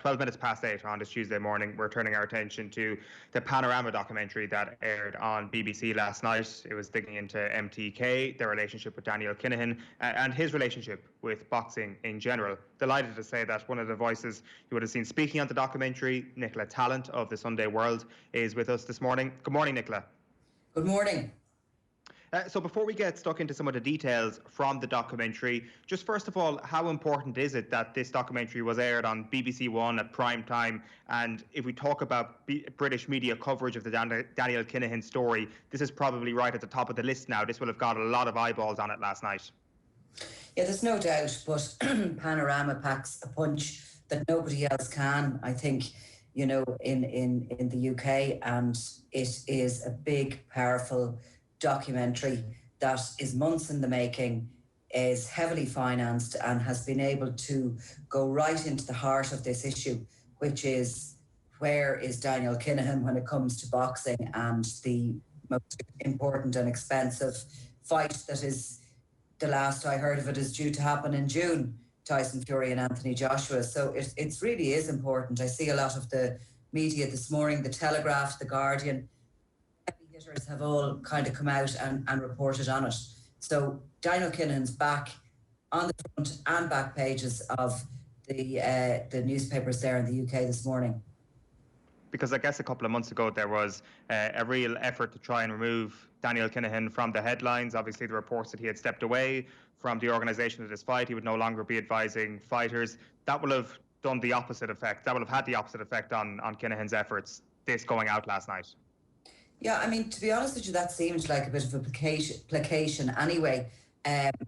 12 minutes past 8 on this Tuesday morning, we're turning our attention to the Panorama documentary that aired on BBC last night. It was digging into MTK, their relationship with Daniel Kinahan, and his relationship with boxing in general. Delighted to say that one of the voices you would have seen speaking on the documentary, Nicola Tallant of the Sunday World, is with us this morning. Good morning, Nicola. Good morning. So before we get stuck into some of the details from the documentary, just first of all, how important is it that this documentary was aired on BBC One at prime time? And if we talk about British media coverage of the Daniel Kinahan story, this is probably right at the top of the list now. This will have got a lot of eyeballs on it last night. Yeah, there's no doubt, but Panorama packs a punch that nobody else can, I think, you know, in the UK, and it is a big, powerful documentary that is months in the making, is heavily financed, and has been able to go right into the heart of this issue, which is, where is Daniel Kinahan when it comes to boxing, and the most important and expensive fight that is, the last I heard of it, is due to happen in June, Tyson Fury and Anthony Joshua. So it really is important. I see a lot of the media this morning, the Telegraph, the Guardian, hitters have all kind of come out and reported on it. So Daniel Kinahan's back on the front and back pages of the newspapers there in the UK this morning. Because I guess a couple of months ago there was a real effort to try and remove Daniel Kinahan from the headlines. Obviously the reports that he had stepped away from the organisation of this fight, he would no longer be advising fighters. That will have done the opposite effect. That will have had the opposite effect on Kinahan's efforts, this going out last night. Yeah, I mean, to be honest with you, that seemed like a bit of a placation anyway.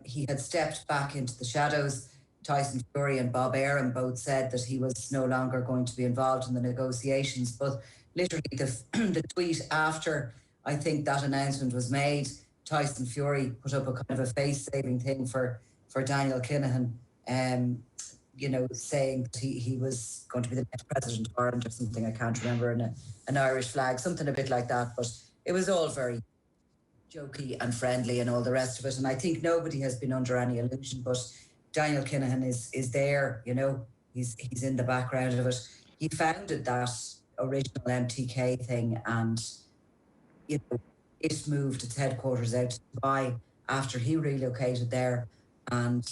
He had stepped back into the shadows. Tyson Fury and Bob Arum both said that he was no longer going to be involved in the negotiations. But literally the tweet after, I think, that announcement was made, Tyson Fury put up a kind of a face-saving thing for Daniel Kinahan, you know, saying that he was going to be the next president of Ireland or something, I can't remember, and an Irish flag, something a bit like that. But it was all very jokey and friendly and all the rest of it. And I think nobody has been under any illusion, but Daniel Kinahan is there, you know, he's in the background of it. He founded that original MTK thing, and, you know, it moved its headquarters out to Dubai after he relocated there. And,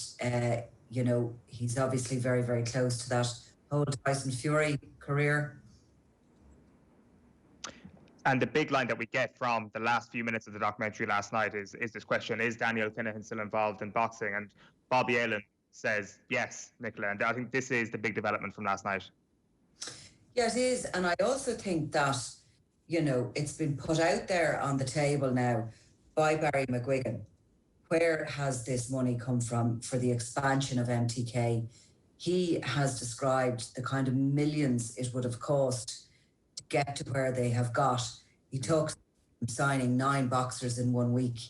you know, he's obviously very, very close to that whole Tyson Fury career. And the big line that we get from the last few minutes of the documentary last night is this question: is Daniel Kinahan still involved in boxing? And Bobby Allen says yes, Nicola. And I think this is the big development from last night. Yeah, it is. And I also think that, you know, it's been put out there on the table now by Barry McGuigan. Where has this money come from for the expansion of MTK? He has described the kind of millions it would have cost to get to where they have got. He talks about signing 9 boxers in 1 week.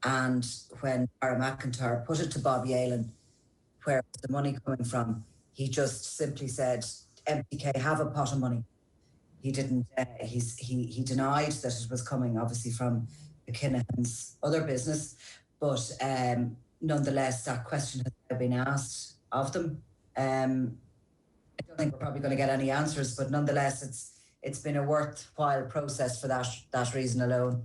And when Barry McIntyre put it to Bobby Allen, where is the money coming from, he just simply said, MTK have a pot of money. He didn't, he denied that it was coming, obviously, from the Kinahan's other business. But nonetheless, that question has now been asked of them. I don't think we're probably going to get any answers, but nonetheless, it's been a worthwhile process for that reason alone.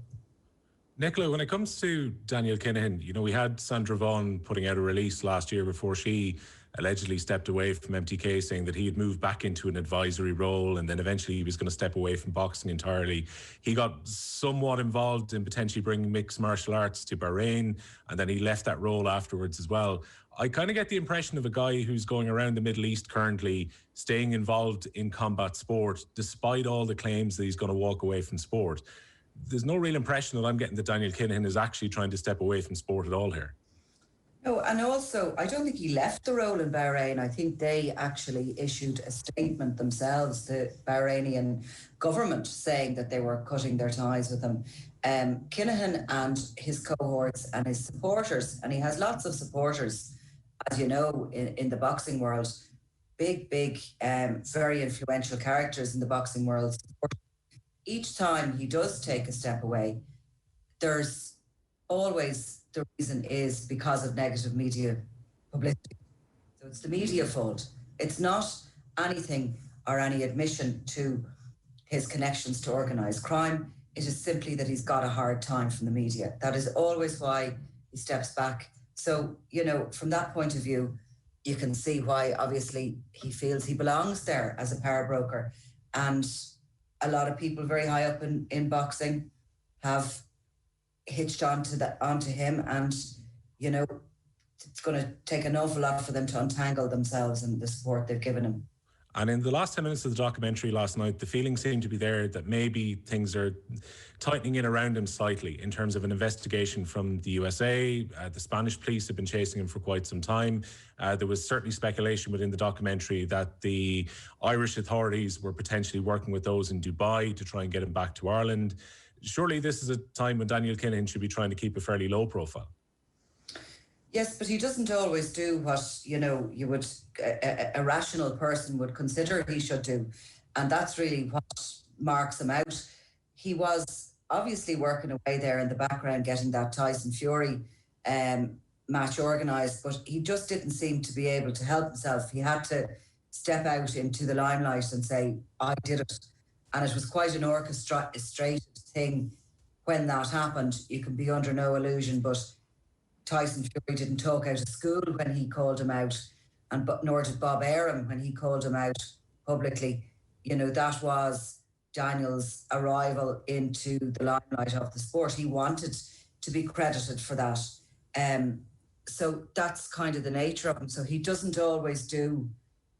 Nicola, when it comes to Daniel Kinahan, you know, we had Sandra Vaughan putting out a release last year before she allegedly stepped away from MTK, saying that he had moved back into an advisory role and then eventually he was going to step away from boxing entirely. He got somewhat involved in potentially bringing mixed martial arts to Bahrain, and then he left that role afterwards as well. I kind of get the impression of a guy who's going around the Middle East currently, staying involved in combat sport, despite all the claims that he's going to walk away from sport. There's no real impression that I'm getting that Daniel Kinahan is actually trying to step away from sport at all here. No, and also, I don't think he left the role in Bahrain. I think they actually issued a statement themselves, the Bahrainian government, saying that they were cutting their ties with him. Kinahan and his cohorts and his supporters, and he has lots of supporters, as you know, in the boxing world, big, very influential characters in the boxing world. Each time he does take a step away, there's always, the reason is because of negative media publicity. So it's the media fault. It's not anything or any admission to his connections to organised crime. It is simply that he's got a hard time from the media. That is always why he steps back. So, you know, from that point of view, you can see why obviously he feels he belongs there as a power broker. And a lot of people very high up in boxing have hitched onto him, and, you know, it's going to take an awful lot for them to untangle themselves and the support they've given him. And in the last 10 minutes of the documentary last night, the feeling seemed to be there that maybe things are tightening in around him slightly in terms of an investigation from the USA. The Spanish police have been chasing him for quite some time. There was certainly speculation within the documentary that the Irish authorities were potentially working with those in Dubai to try and get him back to Ireland. Surely this is a time when Daniel Kinahan should be trying to keep a fairly low profile. Yes, but he doesn't always do what, you know, you would a rational person would consider he should do. And that's really what marks him out. He was obviously working away there in the background, getting that Tyson Fury match organised, but he just didn't seem to be able to help himself. He had to step out into the limelight and say, I did it. And it was quite an orchestrated thing when that happened. You can be under no illusion, but Tyson Fury didn't talk out of school when he called him out, and nor did Bob Arum when he called him out publicly. You know, that was Daniel's arrival into the limelight of the sport. He wanted to be credited for that. So that's kind of the nature of him. So he doesn't always do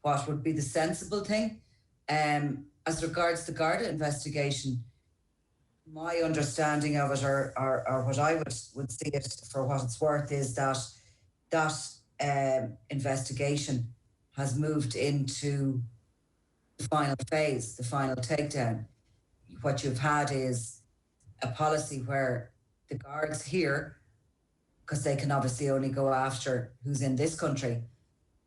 what would be the sensible thing. As regards the Garda investigation, my understanding of it, or what I would see it for what it's worth, is that investigation has moved into the final phase, the final takedown. What you've had is a policy where the guards here, because they can obviously only go after who's in this country,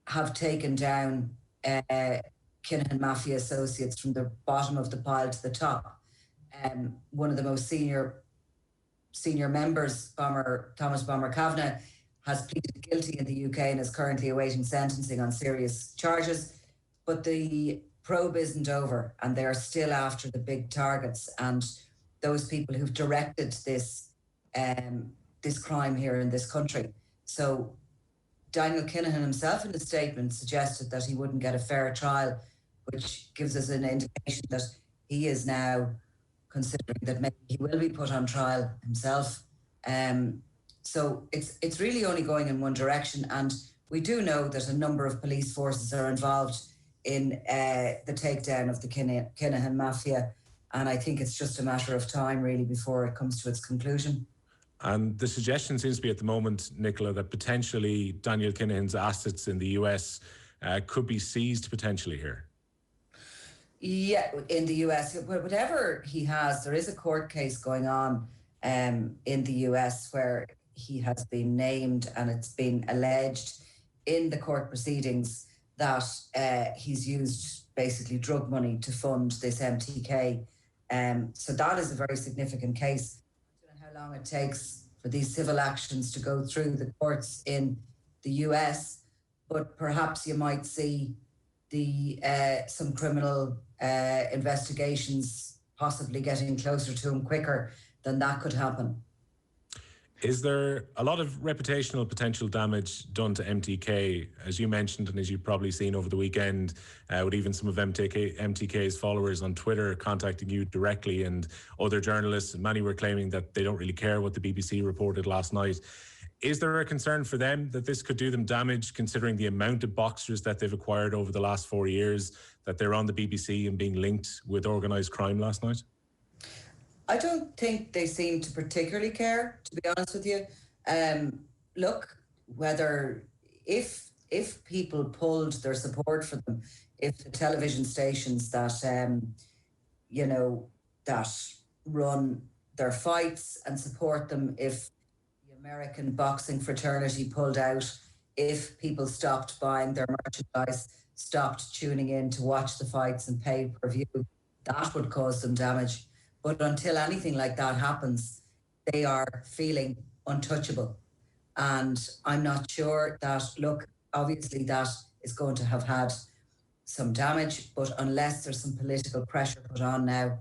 have taken down Kinahan Mafia associates from the bottom of the pile to the top. One of the most senior members, Thomas Bomber Kavanagh, has pleaded guilty in the UK and is currently awaiting sentencing on serious charges. But the probe isn't over, and they're still after the big targets and those people who've directed this crime here in this country. So Daniel Kinahan himself in a statement suggested that he wouldn't get a fair trial, which gives us an indication that he is now considering that maybe he will be put on trial himself. So it's really only going in one direction, and we do know that a number of police forces are involved in the takedown of the Kinahan Mafia, and I think it's just a matter of time really before it comes to its conclusion. And the suggestion seems to be at the moment, Nicola, that potentially Daniel Kinahan's assets in the US could be seized potentially here. Yeah, in the US, whatever he has, there is a court case going on in the US where he has been named, and it's been alleged in the court proceedings that he's used basically drug money to fund this MTK. So that is a very significant case. I don't know how long it takes for these civil actions to go through the courts in the US, but perhaps you might see some criminal investigations possibly getting closer to him quicker than that could happen. Is there a lot of reputational potential damage done to MTK, as you mentioned, and as you've probably seen over the weekend, with even some of MTK's followers on Twitter contacting you directly, and other journalists, and many were claiming that they don't really care what the BBC reported last night. Is there a concern for them that this could do them damage, considering the amount of boxers that they've acquired over the last 4 years, that they're on the BBC and being linked with organised crime last night? I don't think they seem to particularly care, to be honest with you. Look, if people pulled their support for them, if the television stations that that run their fights and support them, if the American boxing fraternity pulled out, if people stopped buying their merchandise, stopped tuning in to watch the fights and pay per view, that would cause them damage. But until anything like that happens, they are feeling untouchable. And I'm not sure that, look, obviously that is going to have had some damage, but unless there's some political pressure put on now,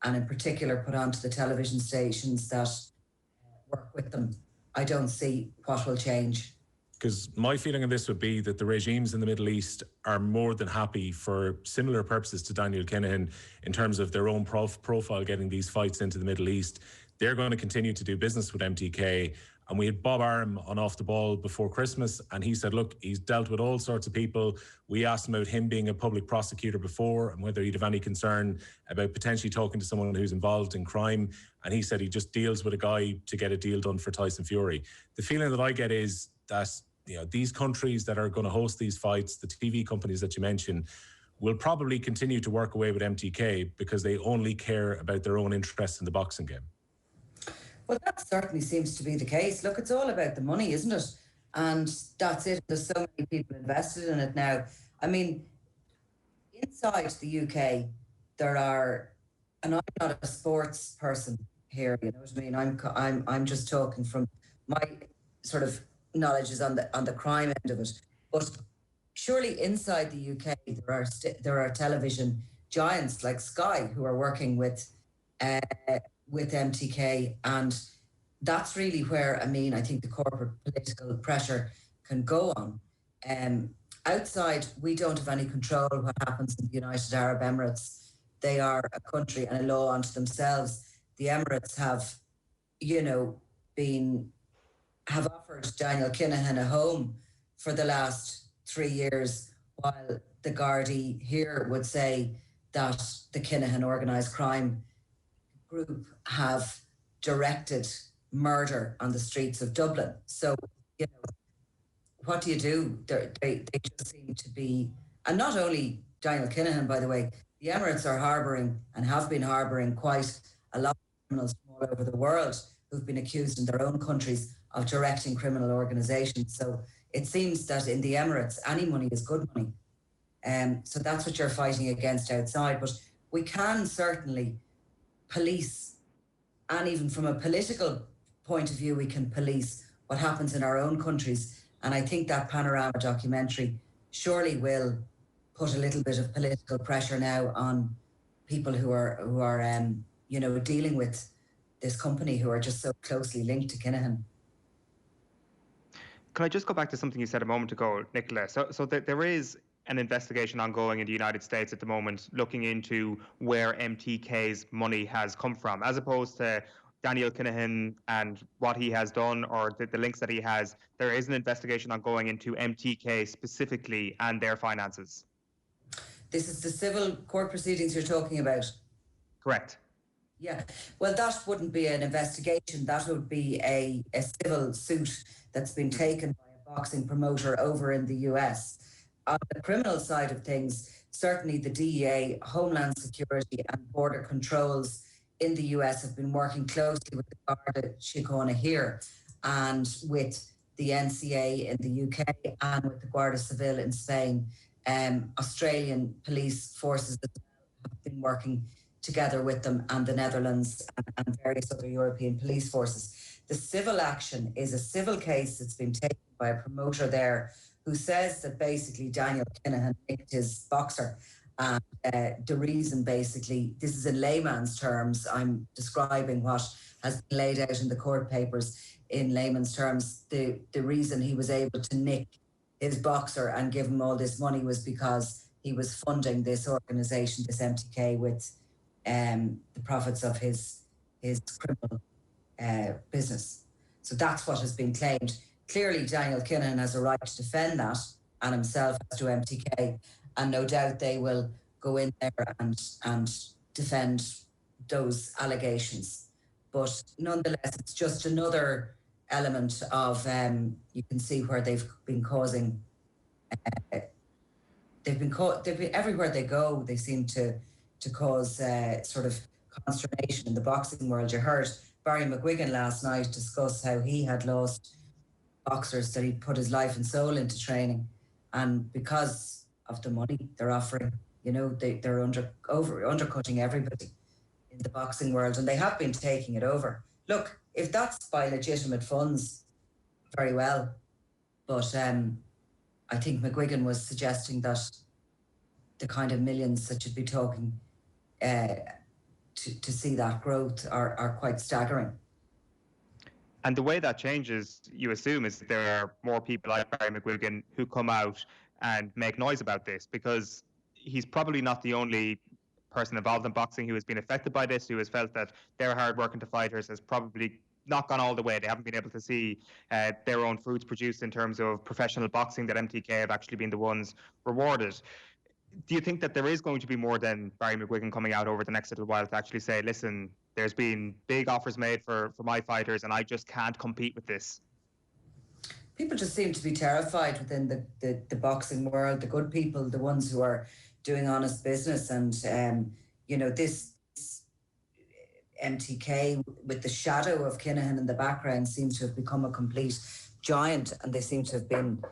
and in particular put onto the television stations that work with them, I don't see what will change. Because my feeling on this would be that the regimes in the Middle East are more than happy for similar purposes to Daniel Kinahan in terms of their own profile getting these fights into the Middle East. They're going to continue to do business with MTK. And we had Bob Arum on Off the Ball before Christmas, and he said, look, he's dealt with all sorts of people. We asked him about him being a public prosecutor before and whether he'd have any concern about potentially talking to someone who's involved in crime. And he said he just deals with a guy to get a deal done for Tyson Fury. The feeling that I get is that, you know, these countries that are going to host these fights, the TV companies that you mentioned, will probably continue to work away with MTK because they only care about their own interests in the boxing game. Well, that certainly seems to be the case. Look, it's all about the money, isn't it? And that's it. There's so many people invested in it now. I mean, inside the UK, there are, and I'm not a sports person here, you know what I mean? I'm just talking from my sort of knowledge is on the crime end of it. But surely inside the UK, there are television giants like Sky who are working with MTK, and that's really where, I mean, I think the corporate political pressure can go on. Outside, we don't have any control what happens in the United Arab Emirates. They are a country and a law unto themselves. The Emirates have, you know, have offered Daniel Kinahan a home for the last 3 years, while the Gardaí here would say that the Kinahan organised crime group have directed murder on the streets of Dublin. So, you know, what do you do? They just seem to be, and not only Daniel Kinahan, by the way, the Emirates are harbouring and have been harbouring quite a lot of criminals from all over the world who've been accused in their own countries of directing criminal organisations. So it seems that in the Emirates, any money is good money. So that's what you're fighting against outside. But we can certainly police, and even from a political point of view, we can police what happens in our own countries. And I think that Panorama documentary surely will put a little bit of political pressure now on people who are you know, dealing with this company, who are just so closely linked to Kinahan. Can I just go back to something you said a moment ago, Nicola? So there is an investigation ongoing in the United States at the moment looking into where MTK's money has come from, as opposed to Daniel Kinahan and what he has done, or the links that he has. There is an investigation ongoing into MTK specifically and their finances. This is the civil court proceedings you're talking about? Correct. Yeah, well, that wouldn't be an investigation. That would be a civil suit that's been taken by a boxing promoter over in the US. On the criminal side of things, certainly the DEA, Homeland Security and Border Controls in the US have been working closely with the Garda Kinahan here, and with the NCA in the UK and with the Guardia Civil in Spain. Australian police forces have been working together with them, and the Netherlands and various other European police forces. The civil action is a civil case that's been taken by a promoter there who says that basically Daniel Kinahan nicked his boxer. And the reason, basically, this is in layman's terms, I'm describing what has been laid out in the court papers in layman's terms. The reason he was able to nick his boxer and give him all this money was because he was funding this organisation, this MTK, with the profits of his criminal business. So that's what has been claimed. Clearly, Daniel Kinahan has a right to defend that, and himself as to MTK, and no doubt they will go in there and defend those allegations. But nonetheless, it's just another element of, you can see where they've been causing, they've been everywhere they go, they seem to cause sort of consternation in the boxing world. You heard Barry McGuigan last night discuss how he had lost boxers that he'd put his life and soul into training, and because of the money they're offering, you know, they're undercutting everybody in the boxing world, and they have been taking it over. Look, if that's by legitimate funds, very well, but I think McGuigan was suggesting that the kind of millions that you'd be talking to see that growth are quite staggering. And the way that changes, you assume, is that there are more people like Barry McGuigan who come out and make noise about this, because he's probably not the only person involved in boxing who has been affected by this, who has felt that their hard work into fighters has probably not gone all the way. They haven't been able to see their own fruits produced in terms of professional boxing, that MTK have actually been the ones rewarded. Do you think that there is going to be more than Barry McGuigan coming out over the next little while to actually say, listen, there's been big offers made for my fighters and I just can't compete with this? People just seem to be terrified within the boxing world, the good people, the ones who are doing honest business. And, you know, this MTK with the shadow of Kinahan in the background seems to have become a complete giant, and they seem to have been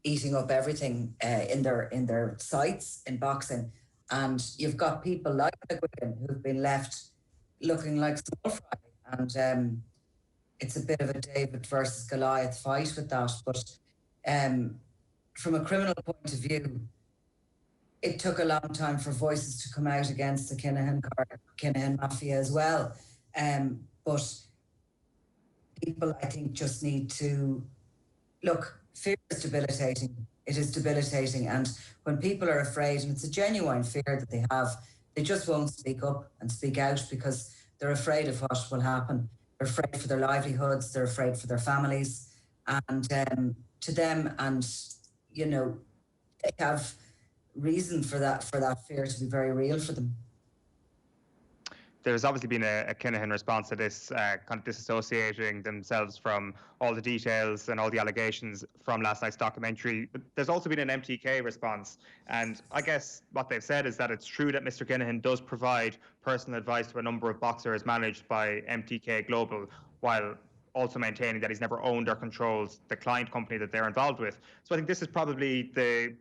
eating up everything in their sights in boxing. And you've got people like McGuigan who've been left looking like small fry. And it's a bit of a David versus Goliath fight with that. But from a criminal point of view, it took a long time for voices to come out against the Kinahan mafia as well. But people, I think, just need to look. Fear is debilitating. It is debilitating. And when people are afraid, and it's a genuine fear that they have, they just won't speak up and speak out because they're afraid of what will happen. They're afraid for their livelihoods. They're afraid for their families. And to them, and, you know, they have reason for that fear to be very real for them. There's obviously been a Kinahan response to this, kind of disassociating themselves from all the details and all the allegations from last night's documentary. But there's also been an MTK response. And I guess what they've said is that it's true that Mr. Kinahan does provide personal advice to a number of boxers managed by MTK Global, while also maintaining that he's never owned or controlled the client company that they're involved with. So I think this is probably the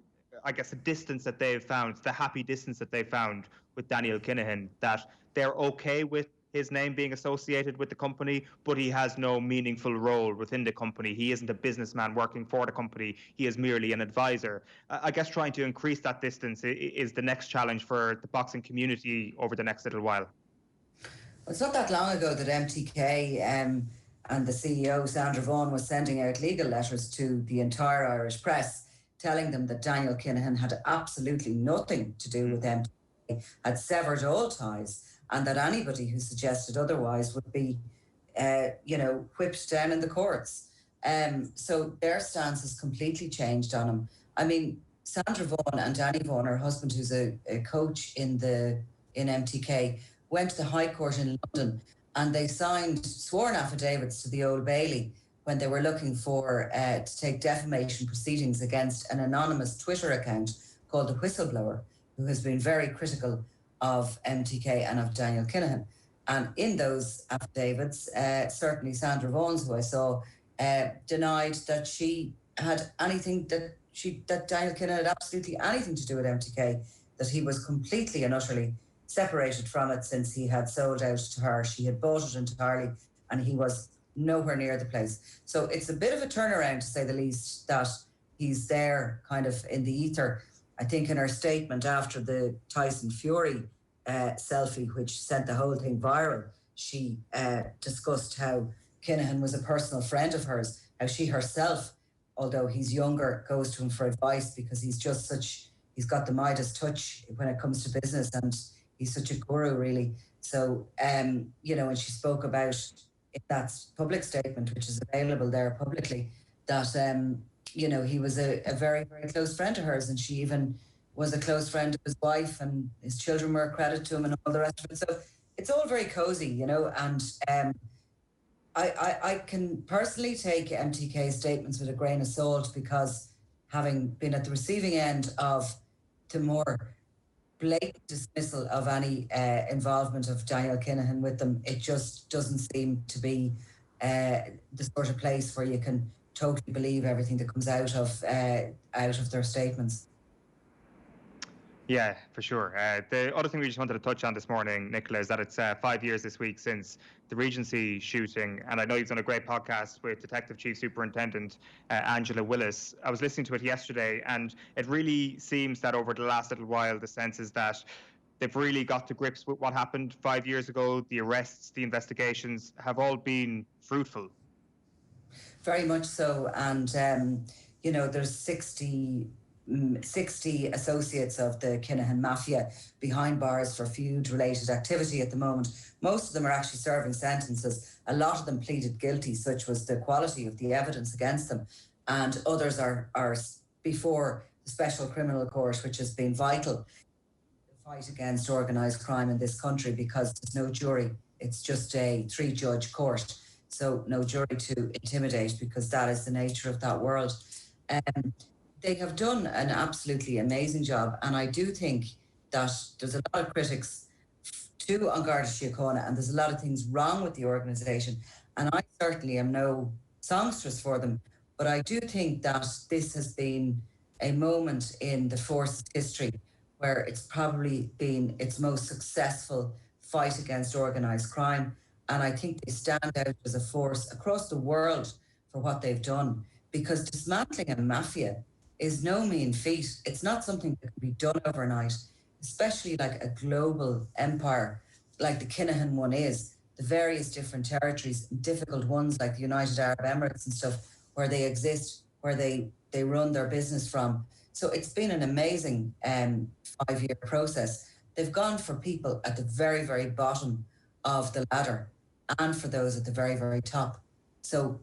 distance that they've found, the happy distance that they've found with Daniel Kinahan, that they're okay with his name being associated with the company, but he has no meaningful role within the company. He isn't a businessman working for the company. He is merely an advisor. I guess trying to increase that distance is the next challenge for the boxing community over the next little while. It's not that long ago that MTK and the CEO, Sandra Vaughan, was sending out legal letters to the entire Irish press, telling them that Daniel Kinahan had absolutely nothing to do with MTK, had severed all ties, and that anybody who suggested otherwise would be, whipped down in the courts. So their stance has completely changed on him. I mean, Sandra Vaughan and Danny Vaughan, her husband, who's a coach in MTK, went to the High Court in London, and they signed sworn affidavits to the Old Bailey when they were looking for to take defamation proceedings against an anonymous Twitter account called The Whistleblower, who has been very critical of MTK and of Daniel Kinahan. And in those affidavits, certainly Sandra Vaughan's, who I saw, denied that she had anything, that Daniel Kinahan had absolutely anything to do with MTK, that he was completely and utterly separated from it since he had sold out to her. She had bought it entirely, and he was nowhere near the place. So it's a bit of a turnaround, to say the least, that he's there kind of in the ether. I think in her statement after the Tyson Fury selfie, which sent the whole thing viral, she discussed how Kinahan was a personal friend of hers, how she herself, although he's younger, goes to him for advice because he's got the Midas touch when it comes to business, and he's such a guru, really. So, and she spoke about in that public statement, which is available there publicly, that he was a very, very close friend of hers, and she even was a close friend of his wife, and his children were a credit to him, and all the rest of it. So it's all very cozy, and I can personally take MTK's statements with a grain of salt, because having been at the receiving end of the more blatant dismissal of any involvement of Daniel Kinahan with them, it just doesn't seem to be the sort of place where you can totally believe everything that comes out of their statements. Yeah, for sure. The other thing we just wanted to touch on this morning, Nicola, is that it's 5 years this week since the Regency shooting. And I know you've done a great podcast with Detective Chief Superintendent Angela Willis. I was listening to it yesterday, and it really seems that over the last little while, the sense is that they've really got to grips with what happened 5 years ago. The arrests, the investigations have all been fruitful. Very much so. And, there's 60 associates of the Kinahan mafia behind bars for feud-related activity at the moment. Most of them are actually serving sentences. A lot of them pleaded guilty, such was the quality of the evidence against them. And others are before the Special Criminal Court, which has been vital in the fight against organised crime in this country, because there's no jury. It's just a 3-judge court. So no jury to intimidate, because that is the nature of that world. They have done an absolutely amazing job. And I do think that there's a lot of critics on Garda Kinahan, and there's a lot of things wrong with the organisation. And I certainly am no songstress for them. But I do think that this has been a moment in the force's history where it's probably been its most successful fight against organised crime. And I think they stand out as a force across the world for what they've done, because dismantling a mafia is no mean feat. It's not something that can be done overnight, especially like a global empire like the Kinahan one is. The various different territories, difficult ones like the United Arab Emirates and stuff, where they exist, where they run their business from. So it's been an amazing 5-year process. They've gone for people at the very, very bottom of the ladder and for those at the very, very top. So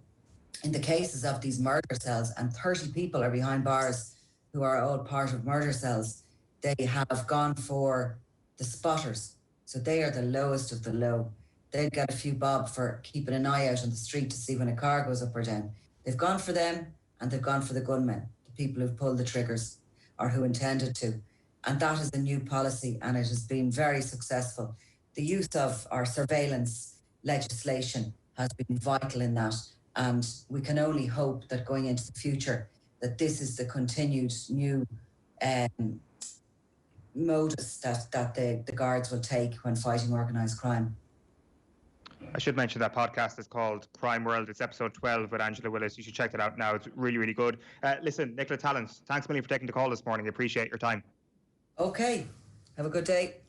in the cases of these murder cells, and 30 people are behind bars who are all part of murder cells, they have gone for the spotters. So they are the lowest of the low. They'd get a few bob for keeping an eye out on the street to see when a car goes up or down. They've gone for them, and they've gone for the gunmen, the people who've pulled the triggers or who intended to. And that is a new policy, and it has been very successful. The use of our surveillance legislation has been vital in that. And we can only hope that going into the future, that this is the continued new modus that the guards will take when fighting organised crime. I should mention that podcast is called Crime World. It's episode 12 with Angela Willis. You should check that out now. It's really, really good. Listen, Nicola Tallant, thanks a million for taking the call this morning. I appreciate your time. Okay. Have a good day.